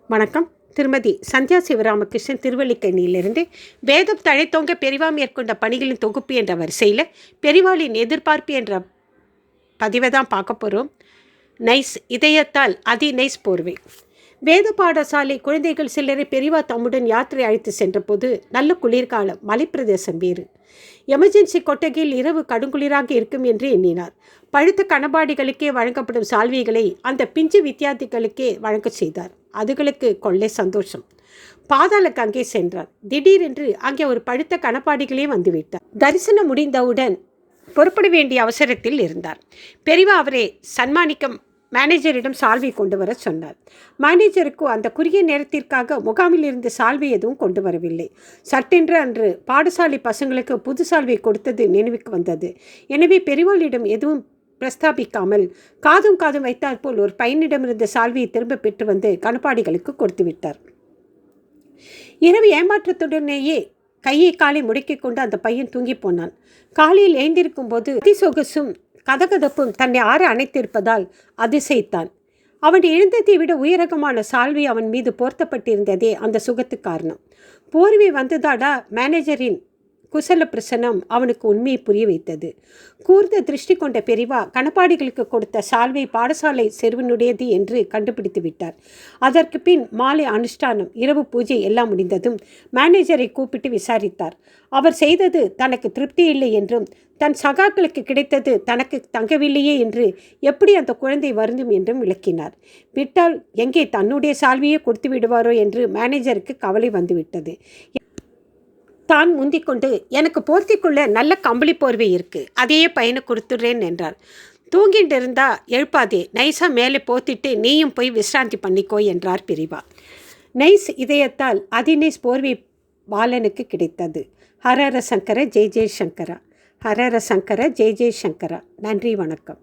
வணக்கம். திருமதி சந்தியா சிவராமகிருஷ்ணன், திருவல்லிக்கேணியிலிருந்து. வேதம் தழைத்தோங்க பெரிவா மேற்கொண்ட பணிகளின் தொகுப்பு என்ற வரிசையில் பெரிவாளின் எதிர்பார்ப்பு என்ற பதிவை தான் பார்க்க போகிறோம். நைஸ் இதயத்தால் நைஸ் போர்வை. வேத பாடசாலை குழந்தைகள் சிலரை பெரிவா தம்முடன் யாத்திரை அழைத்து சென்றபோது நல்ல குளிர்காலம், மலைப்பிரதேசம் வேறு. எமர்ஜென்சி கொட்டகையில் இரவு கடுங்குளிராக இருக்கும் என்று எண்ணினார். பழுத்த கணபாடிகளுக்கே வழங்கப்படும் சால்வைகளை அந்த பிஞ்சு வித்தியார்த்திகளுக்கே வழங்க செய்தார். அதுகளுக்கு கொள்ளை சந்தோஷம். பாதாள கங்கை சென்றார். திடீரென்று அங்கே ஒரு பழுத்த கணப்பாடிகளே வந்துவிட்டார். தரிசனம் முடிந்தவுடன் புறப்பட வேண்டிய அவசரத்தில் இருந்தார். பெரிவா அவரை சன்மானிக்க மேனேஜரிடம் சால்வை கொண்டு வர சொன்னார். மேனேஜருக்கு அந்த குறுகிய நேரத்திற்காக முகாமில் இருந்து சால்வை எதுவும் கொண்டு வரவில்லை. சட்டென்று அன்று பாடசாலை பசங்களுக்கு புது சால்வை கொடுத்தது நினைவுக்கு வந்தது. எனவே பெரிவாளிடம் எதுவும் பிரஸ்தாபிக்காமல் காதும் வைத்தாற் போல் ஒரு பையனிடமிருந்த சால்வையை திரும்ப பெற்று வந்து கணப்பாடிகளுக்கு கொடுத்து விட்டார். இரவு ஏமாற்றத்துடனேயே கையை காலை முடக்கிக் கொண்டு அந்த பையன் தூங்கி போனான். காலையில் எழுந்திருக்கும் போது அதிசொகசும் கதகதப்பும் தன்னை அணைத்திருப்பதால் அதிசயித்தான். அவன் எழுந்ததை விட உயரகமான சால்வை அவன் மீது போர்த்தப்பட்டிருந்ததே அந்த சுகத்து காரணம். போர்வை வந்ததாடா மேனேஜரின் குசல பிரசனம் அவனுக்கு உண்மையை புரிய வைத்தது. கூர்ந்த திருஷ்டி கொண்ட பெரிவா கணப்பாடிகளுக்கு கொடுத்த சால்வை பாடசாலை செருவனுடையது என்று கண்டுபிடித்து விட்டார். அதற்கு பின் மாலை அனுஷ்டானம், இரவு பூஜை எல்லாம் முடிந்ததும் மேனேஜரை கூப்பிட்டு விசாரித்தார். அவர் செய்தது தனக்கு திருப்தி இல்லை என்றும் தன் சகாக்களுக்கு கிடைத்தது தனக்கு தங்கவில்லையே என்று எப்படி அந்த குழந்தை வருந்தும் என்றும் விளக்கினார். விட்டால் எங்கே தன்னுடைய சால்வையே கொடுத்து விடுவாரோ என்று மேனேஜருக்கு கவலை வந்துவிட்டது. தான் முந்திக்கொண்டு, எனக்கு போர்த்திக்குள்ள நல்ல கம்பளி போர்வை இருக்குது, அதையே பையனை கொடுத்துட்றேன் என்றார். தூங்கிட்டு இருந்தா எழுப்பாதே, நைஸாக மேலே போத்திட்டு நீயும் போய் விசிராந்தி பண்ணிக்கோ என்றார் பெரிவா. நைஸ் இதயத்தால் நைஸ் போர்வை பாலனுக்கு கிடைத்தது. ஹரஹர சங்கர ஜெய் ஜெய் சங்கரா. ஹரஹர சங்கர ஜெய் ஜெய் சங்கரா. நன்றி, வணக்கம்.